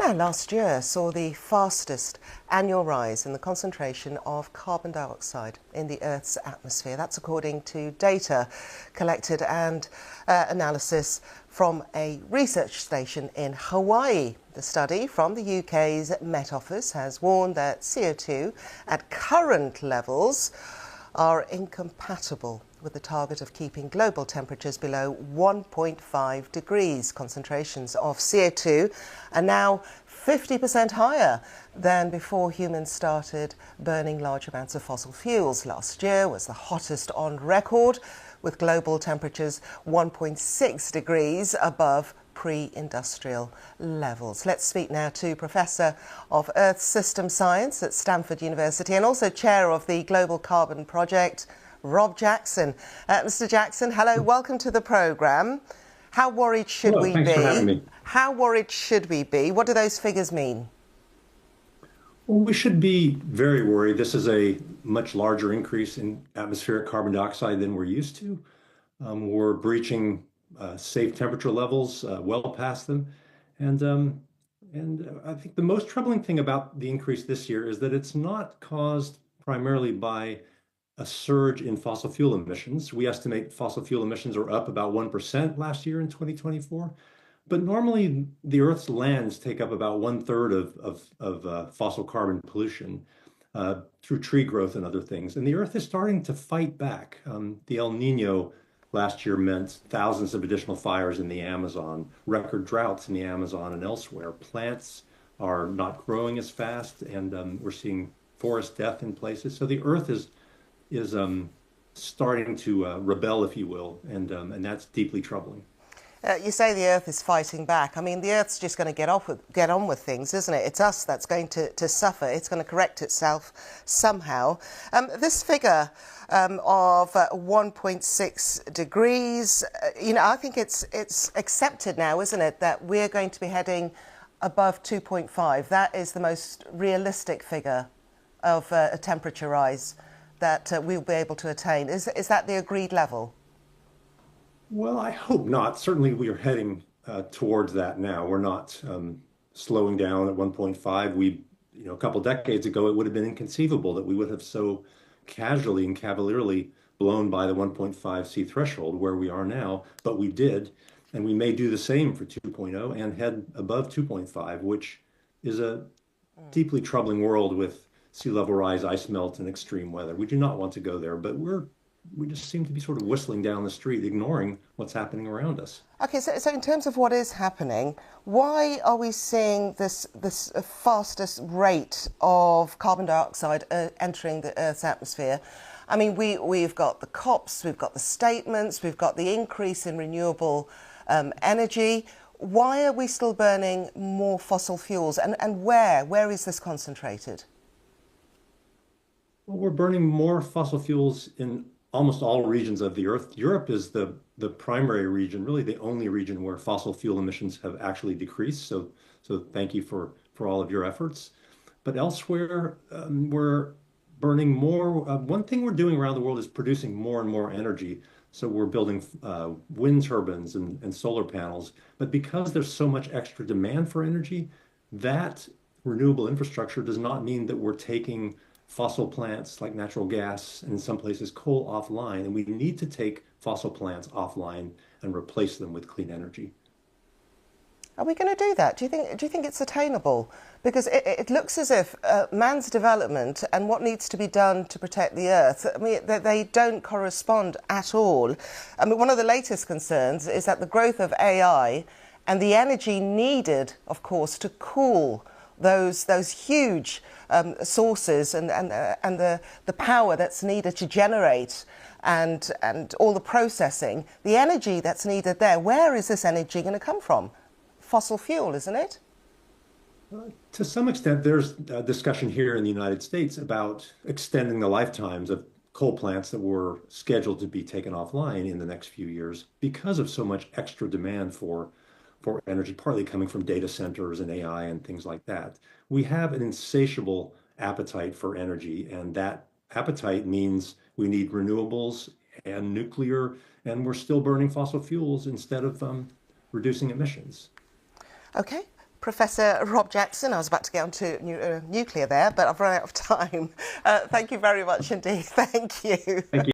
Now, last year saw the fastest annual rise in the concentration of carbon dioxide in the Earth's atmosphere. That's according to data collected and analysis from a research station in Hawaii. The study from the UK's Met Office has warned that CO2 at current levels are incompatible with the target of keeping global temperatures below 1.5 degrees. Concentrations of CO2 are now 50% higher than before humans started burning large amounts of fossil fuels. Last year was the hottest on record, with global temperatures 1.6 degrees above pre-industrial levels. Let's speak now to Professor of Earth System Science at Stanford University and also Chair of the Global Carbon Project, Rob Jackson. Mr. Jackson, hello, welcome to the programme. How worried should we thanks be? for having me. How worried should we be? What do those figures mean? Well, we should be very worried. This is a much larger increase in atmospheric carbon dioxide than we're used to. We're breaching safe temperature levels well past them. And I think the most troubling thing about the increase this year is that it's not caused primarily by a surge in fossil fuel emissions. We estimate fossil fuel emissions are up about 1% last year in 2024. But normally, the Earth's lands take up about 1/3 of fossil carbon pollution through tree growth and other things. And the Earth is starting to fight back. The El Nino last year meant thousands of additional fires in the Amazon, record droughts in the Amazon and elsewhere. Plants are not growing as fast, and we're seeing forest death in places. So the Earth is starting to rebel, if you will, and that's deeply troubling. You say the Earth is fighting back. I mean, the Earth's just going to get on with things, isn't it? It's us that's going to suffer. It's going to correct itself somehow. This figure of 1.6 degrees, I think it's accepted now, isn't it, that we're going to be heading above 2.5. That is the most realistic figure of a temperature rise that we'll be able to attain. Is that the agreed level? Well, I hope not. Certainly, we are heading towards that now. We're not slowing down at 1.5. A couple decades ago, it would have been inconceivable that we would have so casually and cavalierly blown by the 1.5 C threshold where we are now, but we did, and we may do the same for 2.0 and head above 2.5, which is a deeply troubling world with sea level rise, ice melt, and extreme weather. We do not want to go there, but we just seem to be sort of whistling down the street, ignoring what's happening around us. Okay, so in terms of what is happening, why are we seeing this fastest rate of carbon dioxide entering the Earth's atmosphere? I mean, we've got the COPs, we've got the statements, we've got the increase in renewable energy. Why are we still burning more fossil fuels, and where is this concentrated? Well, we're burning more fossil fuels in almost all regions of the Earth. Europe is the primary region, really the only region where fossil fuel emissions have actually decreased. So thank you for all of your efforts. But elsewhere, we're burning more. One thing we're doing around the world is producing more and more energy. So we're building wind turbines and solar panels. But because there's so much extra demand for energy, that renewable infrastructure does not mean that we're taking fossil plants like natural gas and in some places coal offline, and we need to take fossil plants offline and replace them with clean energy. Are we going to do that? Do you think it's attainable? Because it looks as if man's development and what needs to be done to protect the Earth, I mean, they don't correspond at all. I mean, one of the latest concerns is that the growth of AI and the energy needed, of course, to cool those huge sources and the power that's needed to generate and all the processing, the energy that's needed there, where is this energy going to come from? Fossil fuel, isn't it? To some extent, there's a discussion here in the United States about extending the lifetimes of coal plants that were scheduled to be taken offline in the next few years because of so much extra demand for energy, partly coming from data centers and AI and things like that. We have an insatiable appetite for energy, and that appetite means we need renewables and nuclear, and we're still burning fossil fuels instead of reducing emissions. Okay. Professor Rob Jackson. I was about to get onto nuclear there, but I've run out of time. Thank you very much indeed. Thank you. Thank you.